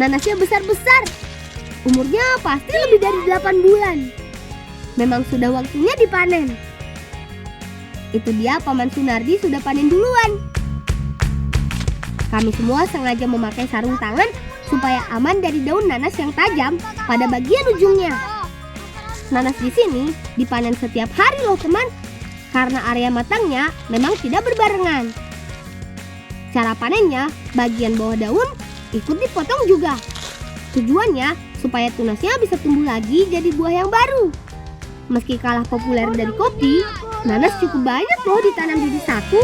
Nanasnya besar-besar. Umurnya pasti lebih dari 8 bulan. Memang sudah waktunya dipanen. Itu dia Paman Sunardi sudah panen duluan. Kami semua sengaja memakai sarung tangan supaya aman dari daun nanas yang tajam pada bagian ujungnya. Nanas di sini dipanen setiap hari loh teman, karena area matangnya memang tidak berbarengan. Cara panennya, bagian bawah daun ikut dipotong juga. Tujuannya supaya tunasnya bisa tumbuh lagi jadi buah yang baru. Meski kalah populer dari kopi, nanas cukup banyak loh ditanam di desaku.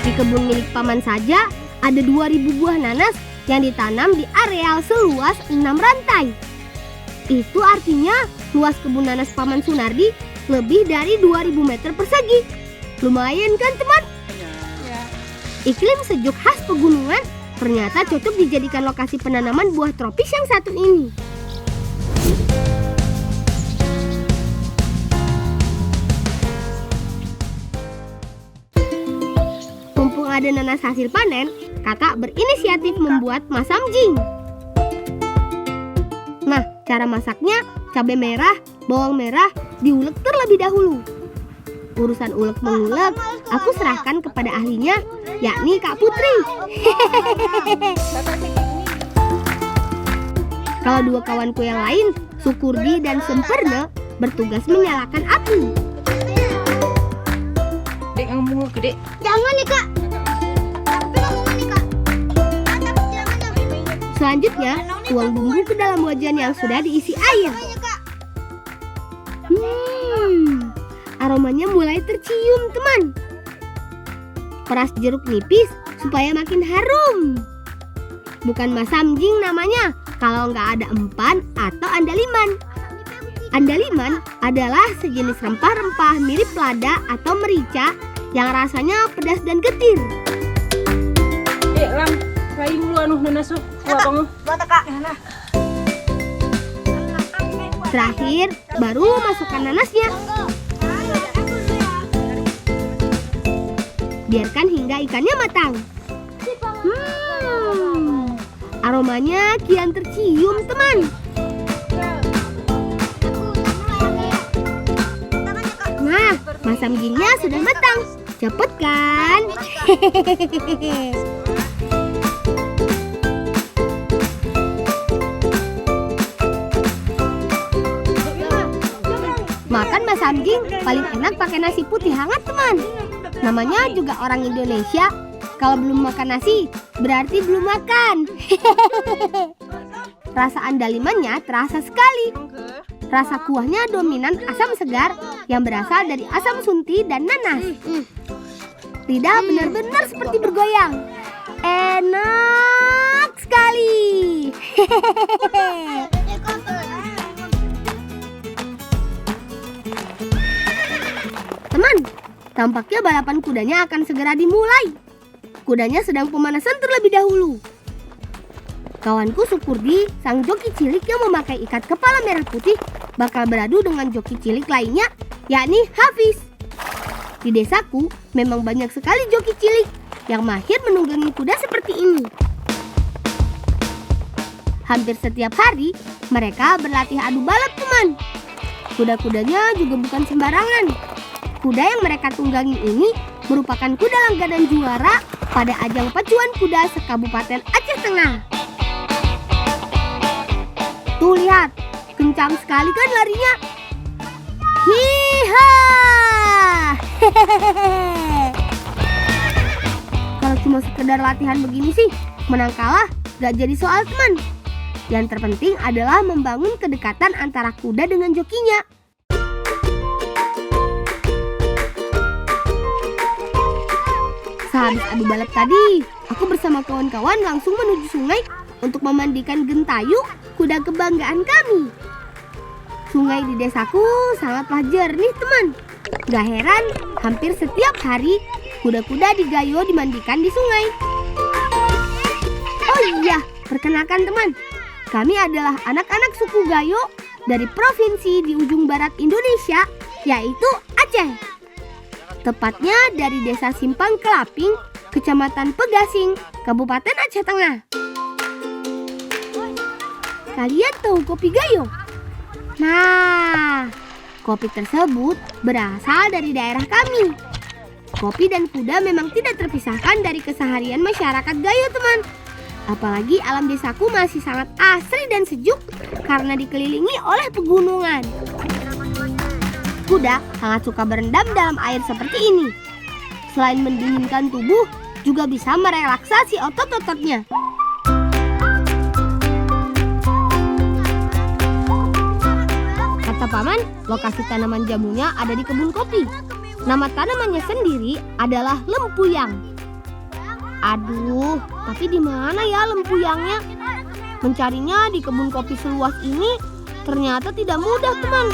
Di kebun milik Paman saja ada 2000 buah nanas yang ditanam di areal seluas 6 rantai. Itu artinya luas kebun nanas Paman Sunardi lebih dari 2000 meter persegi. Lumayan kan teman? Iklim sejuk khas pegunungan ternyata cocok dijadikan lokasi penanaman buah tropis yang satu ini. Mumpung ada nanas hasil panen, kakak berinisiatif membuat masamjing. Nah, cara masaknya, cabai merah, bawang merah diulek terlebih dahulu. Urusan ulek mengulek, aku serahkan kepada ahlinya, yakni Kak Putri. Kalau dua kawanku yang lain, Sukurdi dan Semperne, bertugas menyalakan api. Dek, ngomong gede. Jangan nih kak. Selanjutnya, tuang bumbu ke dalam wajan yang sudah diisi air. Aromanya mulai tercium teman. Peras jeruk nipis supaya makin harum. Bukan masamjing namanya kalau nggak ada empan atau andaliman. Andaliman adalah sejenis rempah-rempah mirip lada atau merica yang rasanya pedas dan getir. Lam, kain mulu anu nanas tuh. Terakhir, baru masukkan nanasnya. Biarkan hingga ikannya matang. Aromanya kian tercium teman. Nah, masamjingnya sudah matang. Cepet kan? Makan masamjing paling enak pakai nasi putih hangat teman. Namanya juga orang Indonesia. Kalau belum makan nasi, berarti belum makan. Rasa andalimannya terasa sekali. Rasa kuahnya dominan asam segar yang berasal dari asam sunti dan nanas. Lidah benar-benar seperti bergoyang. Enak sekali. Teman, tampaknya balapan kudanya akan segera dimulai. Kudanya sedang pemanasan terlebih dahulu. Kawanku Sukurdi, sang joki cilik yang memakai ikat kepala merah putih, bakal beradu dengan joki cilik lainnya, yakni Hafiz. Di desaku memang banyak sekali joki cilik yang mahir menunggangi kuda seperti ini. Hampir setiap hari mereka berlatih adu balap teman. Kuda-kudanya juga bukan sembarangan. Kuda yang mereka tunggangi ini merupakan kuda langganan juara pada ajang pacuan kuda se-Kabupaten Aceh Tengah. Tuh lihat, kencang sekali kan larinya. Hiha! Kalau cuma sekedar latihan begini sih, menang kalah gak jadi soal teman. Yang terpenting adalah membangun kedekatan antara kuda dengan jokinya. Sehabis adu balap tadi, aku bersama kawan-kawan langsung menuju sungai untuk memandikan Gentayu, kuda kebanggaan kami. Sungai di desaku sangatlah jernih teman. Gak heran, hampir setiap hari kuda-kuda di Gayo dimandikan di sungai. Oh iya, perkenalkan teman, kami adalah anak-anak suku Gayo dari provinsi di ujung barat Indonesia, yaitu Aceh. Tepatnya dari desa Simpang Kelaping, Kecamatan Pegasing, Kabupaten Aceh Tengah. kalian tahu kopi gayo? Nah, kopi tersebut berasal dari daerah kami. Kopi dan kuda memang tidak terpisahkan dari keseharian masyarakat Gayo, teman. Apalagi alam desaku masih sangat asri dan sejuk karena dikelilingi oleh pegunungan. Kuda sangat suka berendam dalam air seperti ini. Selain mendinginkan tubuh, juga bisa merelaksasi otot-ototnya. Kata paman, lokasi tanaman jamunya ada di kebun kopi. Nama tanamannya sendiri adalah lempuyang. Aduh, tapi di mana ya lempuyangnya? Mencarinya di kebun kopi seluas ini ternyata tidak mudah, teman.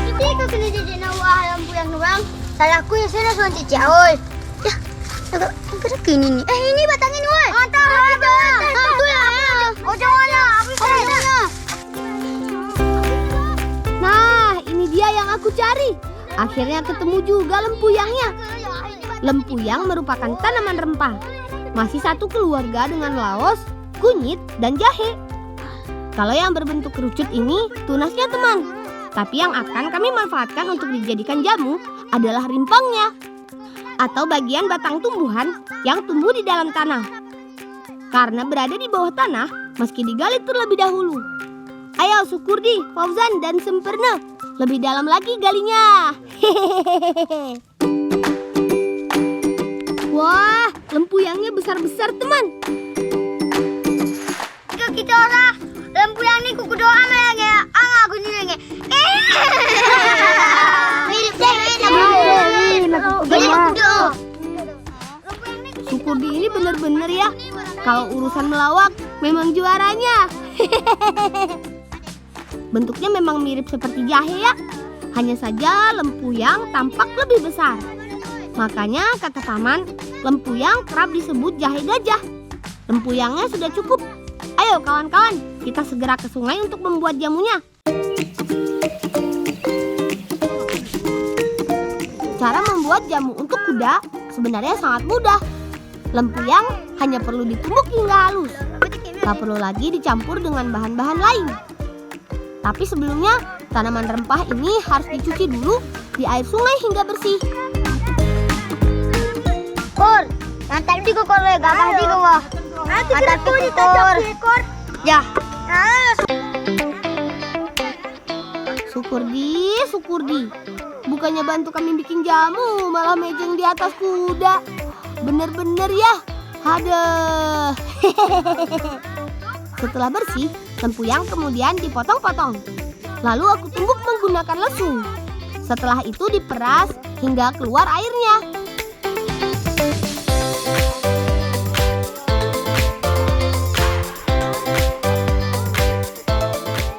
Hindi ko kinididin na wahalang buyang nuwang. Salahku ya sana suan cici aoy. Ya, agak kini nih. Ini batangin woy. Ata, Ito ya. O jangan na. Nah, ini dia yang aku cari. Akhirnya ketemu juga lempuyangnya. Lempuyang merupakan tanaman rempah. Masih satu keluarga dengan laos, kunyit, dan jahe. Kalau yang berbentuk kerucut ini tunasnya, teman. Tapi yang akan kami manfaatkan untuk dijadikan jamu adalah rimpangnya, atau bagian batang tumbuhan yang tumbuh di dalam tanah. Karena berada di bawah tanah, meski digali terlebih dahulu. Ayo Sukurdi, Fauzan, dan Sempurna, lebih dalam lagi galinya. Hehehe. Wah, lempuyangnya besar-besar, teman. Ika kita orang lempuyang ni kuku doa melenge. Aku ni lenge. Mirip Sukurdi ini benar-benar ya. Kalau urusan melawak, memang juaranya. Bentuknya memang mirip seperti jahe ya. Hanya saja lempuyang tampak lebih besar. Makanya kata paman, lempuyang kerap disebut jahe gajah. Lempuyangnya sudah cukup. Ayo kawan-kawan, kita segera ke sungai untuk membuat jamunya. Cara membuat jamu untuk kuda sebenarnya sangat mudah. Lempuyang hanya perlu ditumbuk hingga halus. Tak perlu lagi dicampur dengan bahan-bahan lain. Tapi sebelumnya, tanaman rempah ini harus dicuci dulu di air sungai hingga bersih. Kor, yang tadi ko kor gagah di ko. Atat ko kor. Ya. Sukurdi. Bukannya bantu kami bikin jamu, malah mejeng di atas kuda. Bener-bener ya. Aduh. Setelah bersih, lempuyang kemudian dipotong-potong. Lalu aku tumbuk menggunakan lesung. Setelah itu diperas hingga keluar airnya.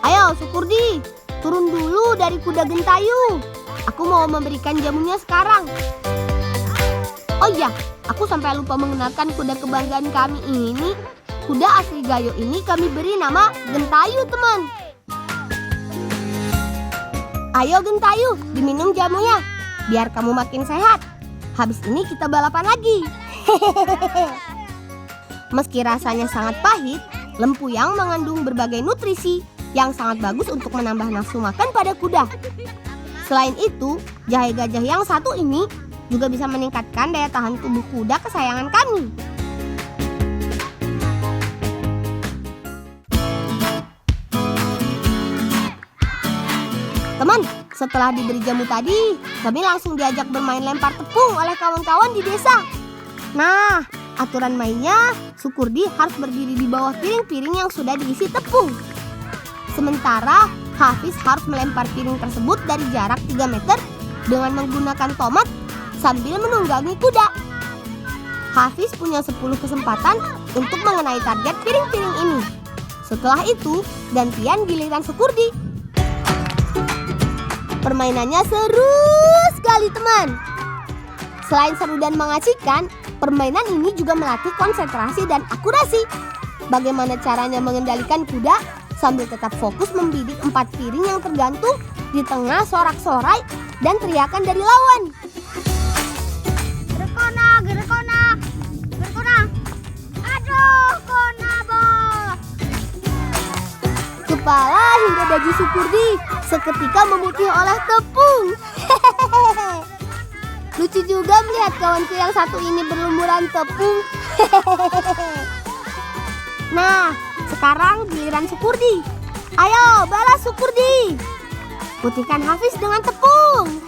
Ayo Sukurdi, turun dulu dari kuda Gentayu. Aku mau memberikan jamunya sekarang. Oh iya, aku sampai lupa mengenalkan kuda kebanggaan kami ini. Kuda asli Gayo ini kami beri nama Gentayu, teman. Ayo Gentayu, diminum jamunya, biar kamu makin sehat. Habis ini kita balapan lagi. Meski rasanya sangat pahit, lempuyang mengandung berbagai nutrisi yang sangat bagus untuk menambah nafsu makan pada kuda. Selain itu, jahe gajah yang satu ini juga bisa meningkatkan daya tahan tubuh kuda kesayangan kami. Teman, setelah diberi jamu tadi, kami langsung diajak bermain lempar tepung oleh kawan-kawan di desa. Nah, aturan mainnya, Sukurdi harus berdiri di bawah piring-piring yang sudah diisi tepung. Sementara, Hafiz harus melempar piring tersebut dari jarak 3 meter dengan menggunakan tomat sambil menunggangi kuda. Hafiz punya 10 kesempatan untuk mengenai target piring-piring ini. Setelah itu, gantian giliran Sukurdi. Permainannya seru sekali, teman. Selain seru dan mengasihkan, permainan ini juga melatih konsentrasi dan akurasi. Bagaimana caranya mengendalikan kuda sambil tetap fokus membidik 4 piring yang tergantung di tengah sorak-sorai dan teriakan dari lawan. Gerkona. Aduh, kona bol. kepala hingga baju Sukurdi seketika memutih oleh tepung. Lucu juga melihat kawanku yang satu ini berlumuran tepung. Nah, sekarang giliran Sukurdi. Ayo, balas Sukurdi. Putihkan Hafiz dengan tepung.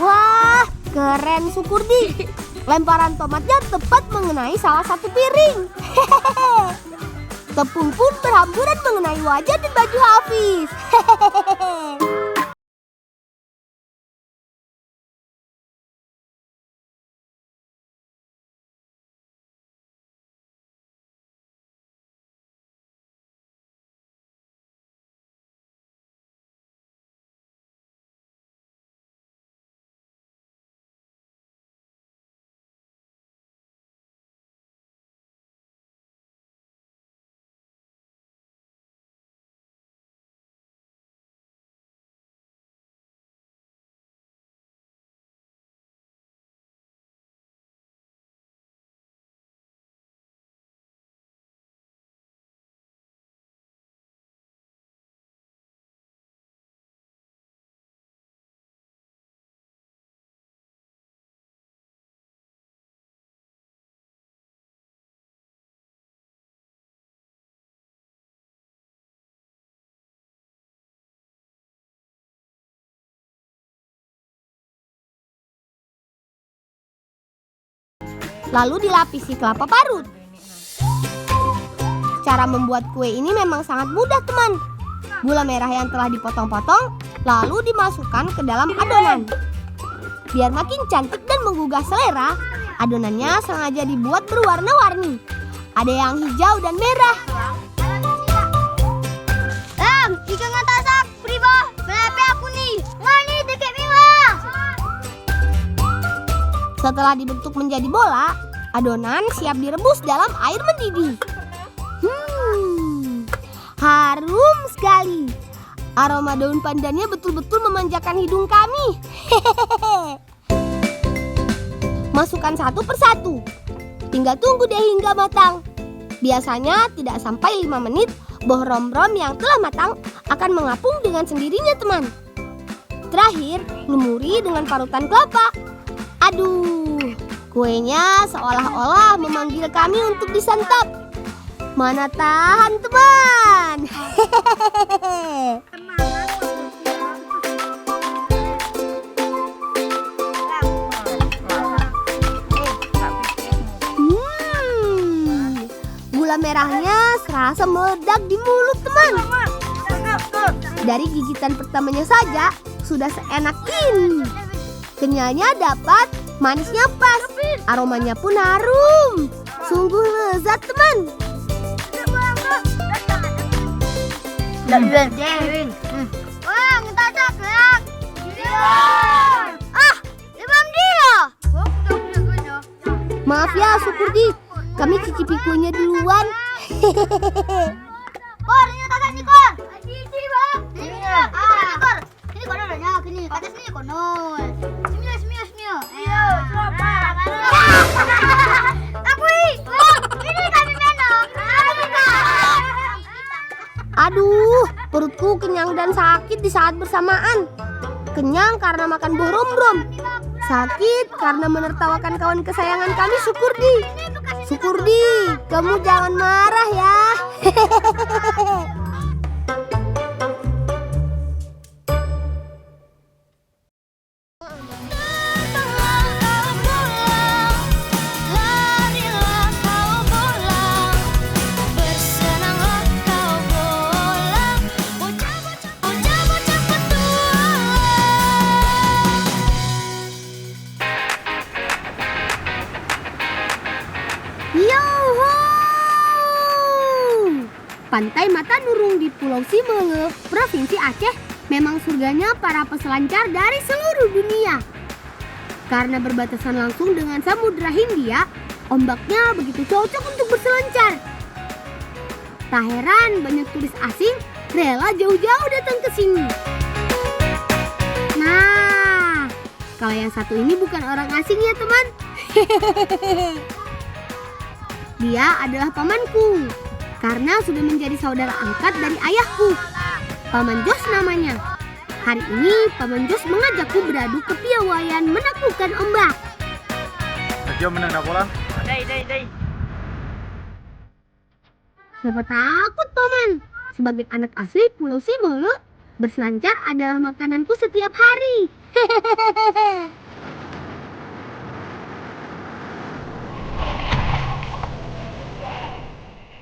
Wah, keren Sukurdi. Lemparan tomatnya tepat mengenai salah satu piring. Tepung pun berhamburan mengenai wajah dan baju Hafiz. Lalu dilapisi kelapa parut. Cara membuat kue ini memang sangat mudah, teman. Gula merah yang telah dipotong-potong lalu dimasukkan ke dalam adonan. Biar makin cantik dan menggugah selera, adonannya sengaja dibuat berwarna-warni. Ada yang hijau dan merah. Jika ngatasak, pribah, kenapa aku nih? Ngani deket mimah. Setelah dibentuk menjadi bola, adonan siap direbus dalam air mendidih. Harum sekali. Aroma daun pandannya betul-betul memanjakan hidung kami. Masukkan satu persatu. Tinggal tunggu deh hingga matang. Biasanya tidak sampai 5 menit, buah rom-rom yang telah matang akan mengapung dengan sendirinya, teman. Terakhir, lumuri dengan parutan kelapa. Aduh, kuenya seolah-olah memanggil kami untuk disantap. Mana tahan, teman. Gula merahnya serasa meledak di mulut, teman. Dari gigitan pertamanya saja sudah seenak ini. Kenyalnya dapat, manisnya pas, aromanya pun harum. Sungguh lezat, teman. Wah, ngetasak lah. Imam dia. Maaf ya, Sukurdi. Kami cicipi kuenya duluan. Kor, ini kakak nih, Kor. Cici, Bang. Ini, Kor. Ini kono banyak, ini. Atas ini kono. Semio. Ayo, coba. Aku ini kami meno. Aduh, perutku kenyang dan sakit di saat bersamaan. Kenyang karena makan buah rom-rom. Sakit karena menertawakan kawan kesayangan kami, Sukurdi. Sukurdi, kamu jangan marah ya. Pantai Mata Nurung di Pulau Simele, Provinsi Aceh, memang surganya para peselancar dari seluruh dunia. Karena berbatasan langsung dengan Samudra Hindia, ombaknya begitu cocok untuk berselancar. Tak heran banyak turis asing rela jauh-jauh datang ke sini. Nah, kalau yang satu ini bukan orang asing ya, teman. Dia adalah pamanku. karena sudah menjadi saudara angkat dari ayahku. Paman Jos namanya. Hari ini Paman Jos mengajakku beradu kepiawaian menaklukkan ombak. Dia menang nak bolang. Siapa takut, Paman? Sebagai anak asli Pulau Simolo, berselancar adalah makananku setiap hari.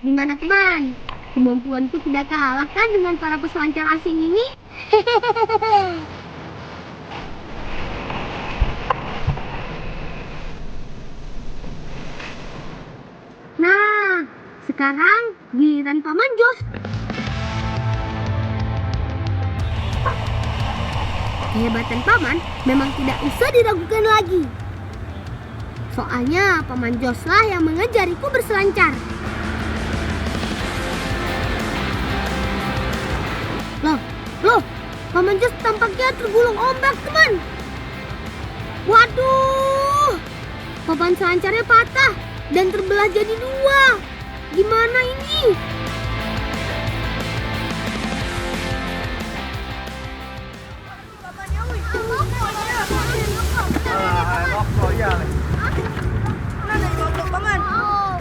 Gimana, teman? Kemampuanku tidak kalah kan dengan para peselancar asing ini? Nah, sekarang giliran Paman Jos. Kehebatan Paman memang tidak usah diragukan lagi. Soalnya Paman Jos lah yang mengajariku berselancar. Loh, Paman Jos tampaknya tergulung ombak, teman. Waduh, papan selancarnya patah dan terbelah jadi dua. Gimana ini?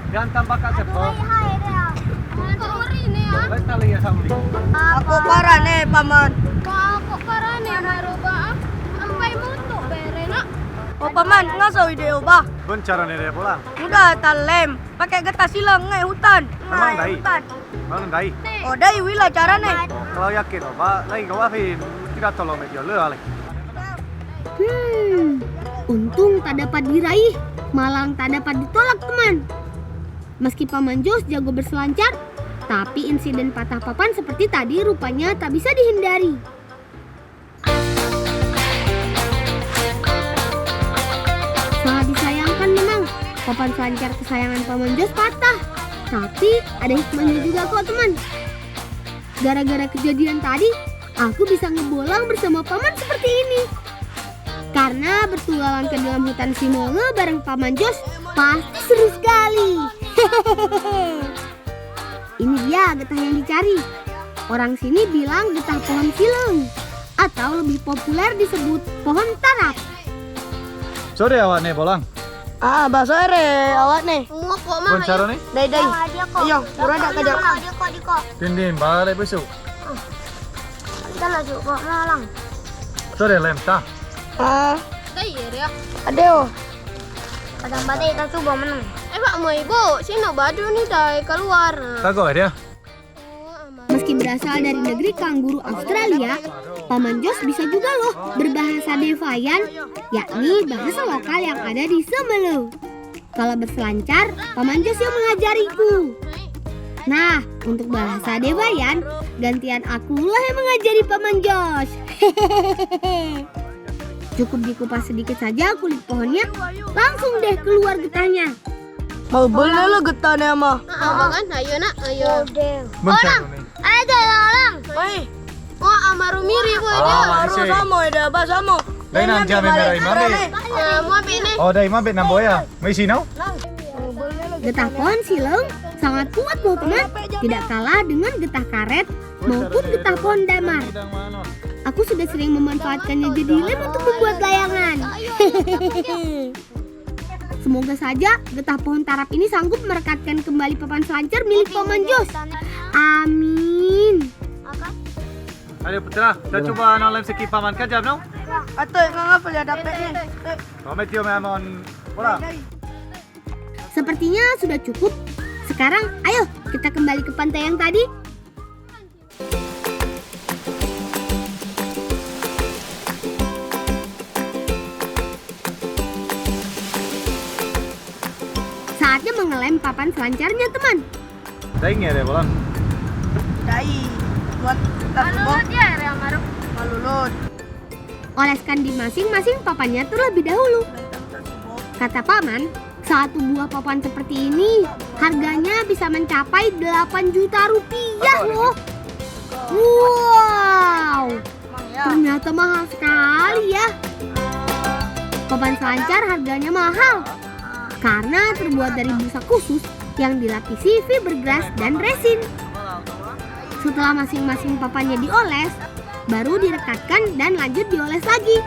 Jangan tambah kat sepok. Lain tali ya sambil. Ako para ne, paman. Ako para ni maruba. Ampay mo to, bere na. O paman, ngaso ide ba? Bun cara ni dia bolang. Udah talem, pakai getah silang ngai hutan. Memang dai. Hutan. Mana dai? Oh, dai wila cara ne. Kalau yakin apa, lagi kau apa tidak tolong media le ale. Untung tak dapat diraih, malang tak dapat ditolak, teman. Meski Paman Jos jago berselancar, tapi insiden patah papan seperti tadi rupanya tak bisa dihindari. Sangat disayangkan memang, papan selancar kesayangan Paman Jos patah. Tapi ada hikmahnya juga kok, teman. Gara-gara kejadian tadi, aku bisa ngebolang bersama Paman seperti ini. Karena bertualang ke dalam hutan Simolo bareng Paman Jos pasti seru sekali. Ini dia getah yang dicari. Orang sini bilang getah pohon sileng, atau lebih populer disebut pohon tarap. Sore awak ni bolang. Bahasa ere awak ne. Mo ko Bun cara ni? Dai. Ayo, ura dak kajak. Dia ko. Tindin balik besok. Kita laju ko malang. Sore lem ta. Dai ya. Adeo. Kadang badai tak coba menang. Pak mau ibu, sini badu nih dari keluar. Tago dia. Meski berasal dari negeri kanguru Australia, Paman Jos bisa juga loh berbahasa Devayan, yakni bahasa lokal yang ada di Simolo. Kalau berselancar, Paman Jos yang mengajariku. Nah, untuk bahasa Devayan, gantian akulah yang mengajari Paman Jos. Cukup dikupas sedikit saja kulit pohonnya, langsung deh keluar getahnya. Mau beli lo getah ne ama. Kan, ayo nak, ayo. Bun cara ni. Ada orang. Oi, Oh, amaru mirip Ah, dia. baru sama ida ba sama. Lain nanti ambil merah imambe. Mau ambil ni. Oh, dah imambe nambo ya. Mai sino? Getah pohon sileng sangat kuat loh, teman. Tidak kalah dengan getah karet maupun getah pohon damar. Aku sudah sering memanfaatkannya jadi lem untuk membuat layangan. Semoga saja getah pohon tarap ini sanggup merekatkan kembali papan selancar milik Paman Jos. Amin. Ayo putra, kita coba nolem sikit paman kajab no. Atau ngapa lihat dapat ni. Kami tio memang bolang. Sepertinya sudah cukup. Sekarang ayo kita kembali ke pantai yang tadi. Saatnya mengelem papan selancarnya, teman. Dah ingat dia bolang. Dai. Buat tak Halo dia yang amaru. Malulut. Oleskan di masing-masing papannya terlebih dahulu. Kata Paman, satu buah papan seperti ini harganya bisa mencapai 8 juta rupiah loh. Wow, ternyata mahal sekali ya. Papan selancar harganya mahal. karena terbuat dari busa khusus yang dilapisi fiberglass dan resin. Setelah masing-masing papannya dioles, baru direkatkan dan lanjut dioles lagi.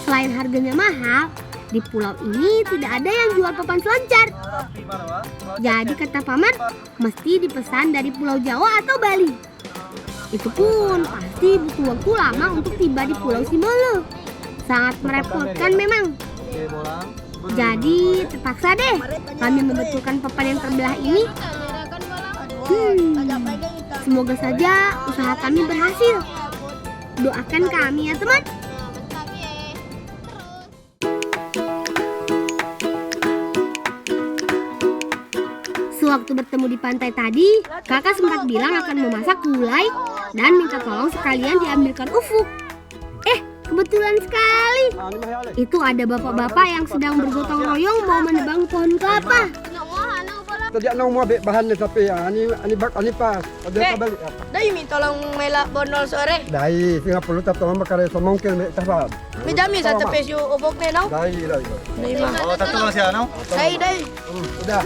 Selain harganya mahal, di pulau ini tidak ada yang jual papan selancar. Jadi kata paman, mesti dipesan dari Pulau Jawa atau Bali. Itu pun pasti butuh waktu lama untuk tiba di Pulau Simolo. Sangat merepotkan memang. Jadi terpaksa deh kami membetulkan papan yang terbelah ini. Semoga saja usaha kami berhasil. Doakan kami ya teman. Sewaktu bertemu di pantai tadi, kakak sempat bilang akan memasak gulai dan minta tolong sekalian diambilkan ufuk. Kebetulan sekali. Itu ada bapak-bapak yang sedang bergotong royong mau menebang pohon kelapa. Tadi nak mau ambil bahan ni tapi ani pas. Ada balik. Dai mi tolong melak bonol sore. Dai Singapura tak tahu makare semongkin mek tafal. Mi jami sa tepes yu obok ne nau. Dai. Dai ma. Oh, tak tulong siya, no? Dai. Sudah.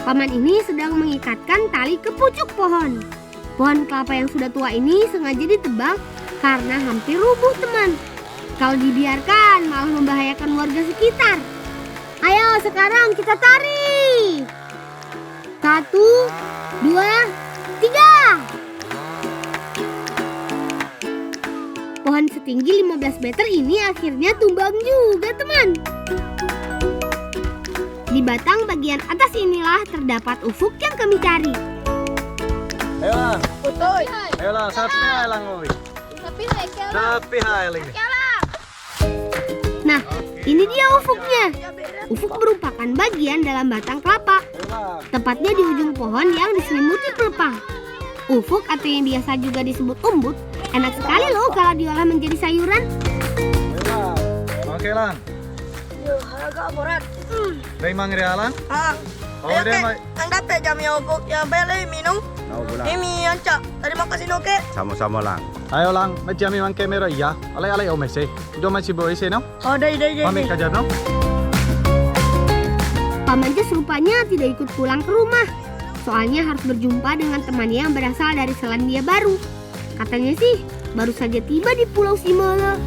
Paman ini sedang mengikatkan tali ke pucuk pohon. Pohon kelapa yang sudah tua ini sengaja ditebang karena hampir rubuh teman. Kalau dibiarkan malah membahayakan warga sekitar. Ayo sekarang kita tarik. 1, 2, 3. Pohon setinggi 15 meter ini akhirnya tumbang juga teman. Di batang bagian atas inilah terdapat ufuk yang kami cari. Ayo lang. Putoy. Ayo lang, sa pihay lang, uy. Sa pihay lang. Nah, ini dia ufuknya. Ufuk merupakan bagian dalam batang kelapa, tepatnya di ujung pohon yang diselimuti pelepah. Ufuk atau yang biasa juga disebut umbut, enak sekali loh kalau diolah menjadi sayuran. Okay lang. Yo, harga berat. Day mang realan? Oh, Ayo, day Kek. may... Ang dapat jam ya obok ya bele minum. Ini anca. Terima kasih no Kek. Sama-sama lang. Ayo lang, medjami mang kamera iya. Alay-alay o mese. Do man si boy se, no? Oh, dai. Pamit ka dyan, no? Paman Jas rupanya tidak ikut pulang ke rumah. Soalnya harus berjumpa dengan temannya yang berasal dari Selandia Baru. Katanya sih baru saja tiba di Pulau Simolo.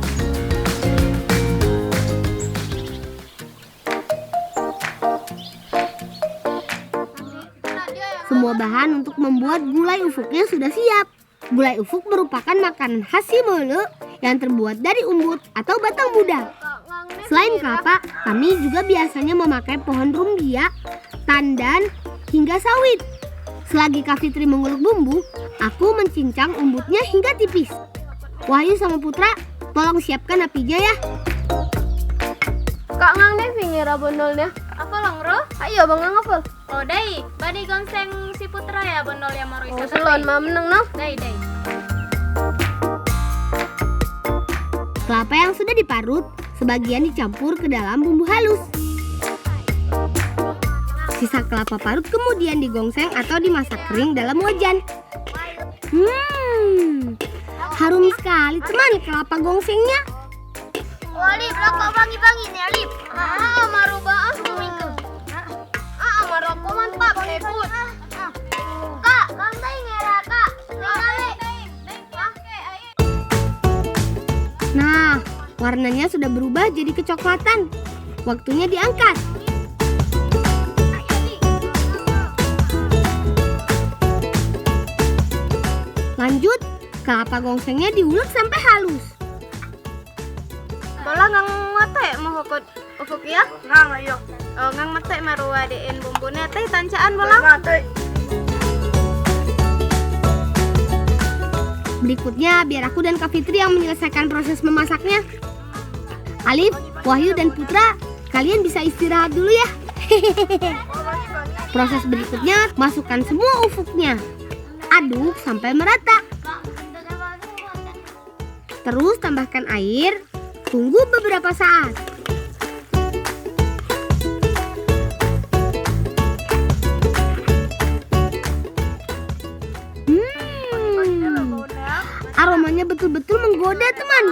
Semua bahan untuk membuat gulai ufuknya sudah siap. Gulai ufuk merupakan makanan khas Simolo yang terbuat dari umbut atau batang muda. Selain kelapa, kami juga biasanya memakai pohon rumbia, tandan, hingga sawit. Selagi Kak Fitri mengulek bumbu, aku mencincang umbutnya hingga tipis. Wahyu sama Putra, tolong siapkan apinya ya. Kak ngang deh pingira bonolnya. Apa lang ro? Ayo bang ngang apa? Oh dai, badi gonseng si Putra ya bonol yang mau isa. Selon meneng no? Dai. Kelapa yang sudah diparut, sebagian dicampur ke dalam bumbu halus. Sisa kelapa parut kemudian digongseng atau dimasak kering dalam wajan. Harum sekali teman kelapa gongsengnya. Alip, rokok bangi-bangi nih Alip. Marubah aku minggu. Marokok mantap, hebut. Kak, lantai ngera kak. Nah, warnanya sudah berubah jadi kecoklatan. Waktunya diangkat. Lanjut, kelapa gongsengnya diulek sampai halus. Bola ngang mate mau hokot ufuk ya? Ngang ayo. Oh ngang mate marua dein bumbune teh tancaan bola. Mate. Berikutnya biar aku dan Kak Fitri yang menyelesaikan proses memasaknya. Alif, Wahyu dan Putra, kalian bisa istirahat dulu ya. Proses berikutnya, masukkan semua ufuknya. Aduk sampai merata. Terus tambahkan air. Tunggu beberapa saat. Aromanya betul-betul menggoda teman.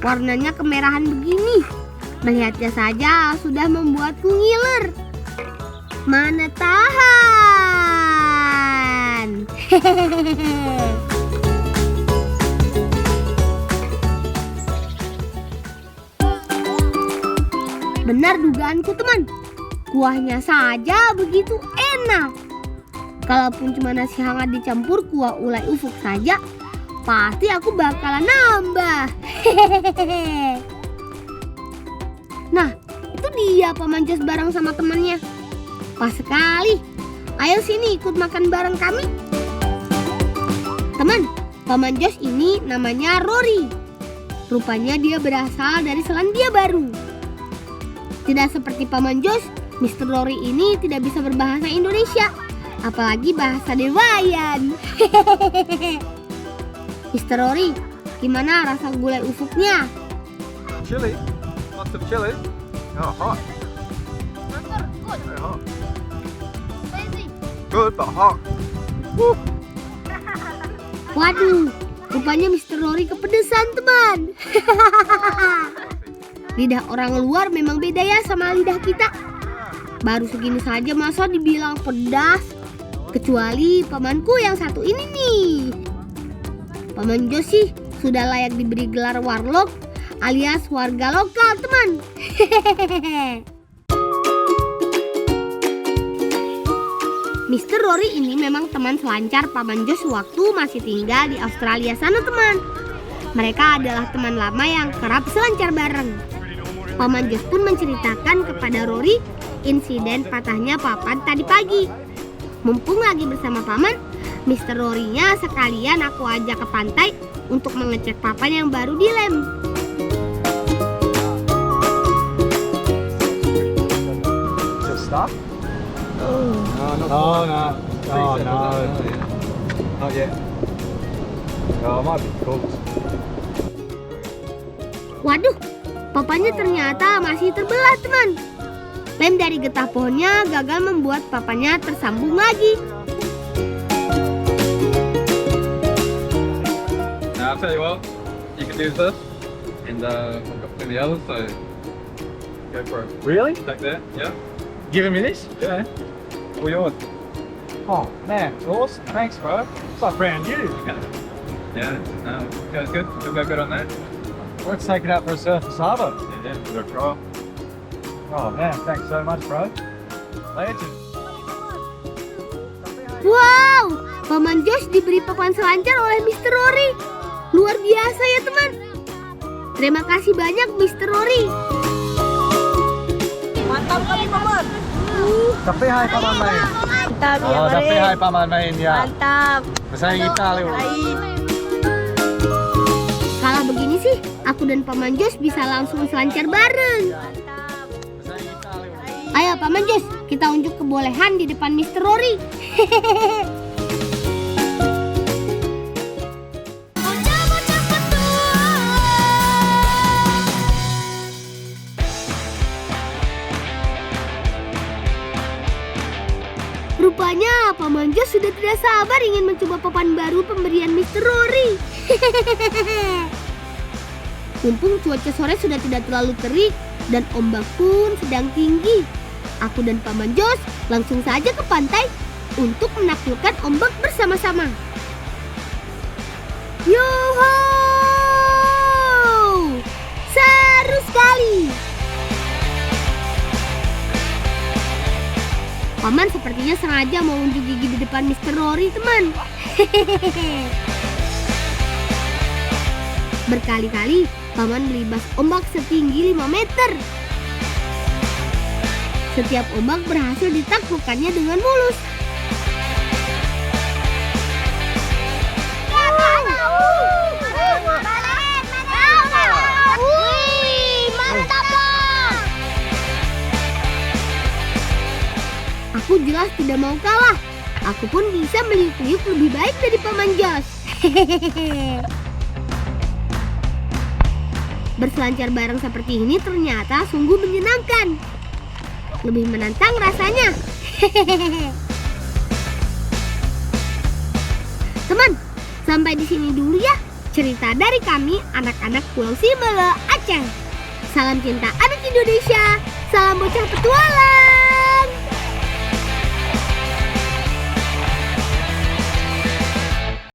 warnanya kemerahan begini. Melihatnya saja sudah membuatku ngiler. Mana tahan. Benar dugaanku teman, kuahnya saja begitu enak. Kalaupun cuma nasi hangat dicampur kuah ulai ufuk saja, pasti aku bakalan nambah. Nah, itu dia Paman Jos bareng sama temannya. Pas sekali. Ayo sini ikut makan bareng kami. Teman, Paman Jos ini namanya Rory. Rupanya dia berasal dari Selandia Baru. Tidak seperti Paman Jos, Mr. Rory ini tidak bisa berbahasa Indonesia, apalagi bahasa Dewayan. Mr. Rory, gimana rasa gulai ufuknya? Chili. Lots of chili. Oh, hot. Very hot. Good but hot. Waduh, rupanya Mr. Rory kepedesan teman. Lidah orang luar memang beda ya sama lidah kita. Baru segini saja masa dibilang pedas. Kecuali pamanku yang satu ini nih. Paman Jos sih sudah layak diberi gelar warlock alias warga lokal teman. Mr. Rory ini memang teman selancar Paman Jos waktu masih tinggal di Australia sana teman. Mereka adalah teman lama yang kerap selancar bareng. Paman Jos pun menceritakan kepada Rory insiden patahnya papan tadi pagi. Mumpung lagi bersama paman, Mr. Rory-nya sekalian aku ajak ke pantai untuk mengecek papan yang baru dilem. Stop? Oh, no. Oh, no. Not yet. Oh, might be cooked. Waduh, papannya ternyata masih terbelah teman. Lem dari getah pohonnya gagal membuat papannya tersambung lagi. Now I'll tell you what, you can do this and I've got to do the other, so go for it. Really? Take that, yeah? Giving me this? Yeah. All yours. Oh, man, awesome. Thanks, bro. It's like brand new. Yeah, that's good. You'll go good on that. Let's take it out for a surface harbour. Yeah, give it a try. Oh, man, thanks so much, bro. Legend. Wow, Paman Jos diberi papan selancar oleh Mr. Rory. Luar biasa ya teman. Terima kasih banyak Mr. Rory. Mantap kali paman. Tapi hai Paman Main. Mantap ya Oh, tapi Mare. hai Paman Main ya. Mantap. Masaya kita lewat. Baik. Kalau begini sih, aku dan Paman Jos bisa langsung selancar bareng. Ayo Paman Jos, kita unjuk kebolehan di depan Mr. Rory. Rupanya Paman Jos sudah tidak sabar ingin mencoba papan baru pemberian Mr. Rory. Mumpung cuaca sore sudah tidak terlalu terik dan ombak pun sedang tinggi, aku dan Paman Jos langsung saja ke pantai untuk menaklukkan ombak bersama-sama. Yoho! Seru sekali! Paman sepertinya sengaja mau unjuk gigi di depan Mr. Rory, teman. Berkali-kali Paman melibas ombak setinggi 5 meter. Setiap ombak berhasil ditaklukkannya dengan mulus. Aku jelas tidak mau kalah. Aku pun bisa meliuk-liuk lebih baik dari Paman Jos. Berselancar bareng seperti ini ternyata sungguh menyenangkan. Lebih menantang rasanya. Teman, sampai di sini dulu ya. cerita dari kami anak-anak Pulau Sibele, Aceh. Salam cinta anak Indonesia, salam bocah petualang.